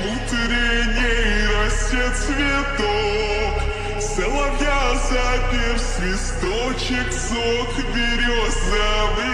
внутренней растет цветок. Соловья запев, свисточек, сок березовый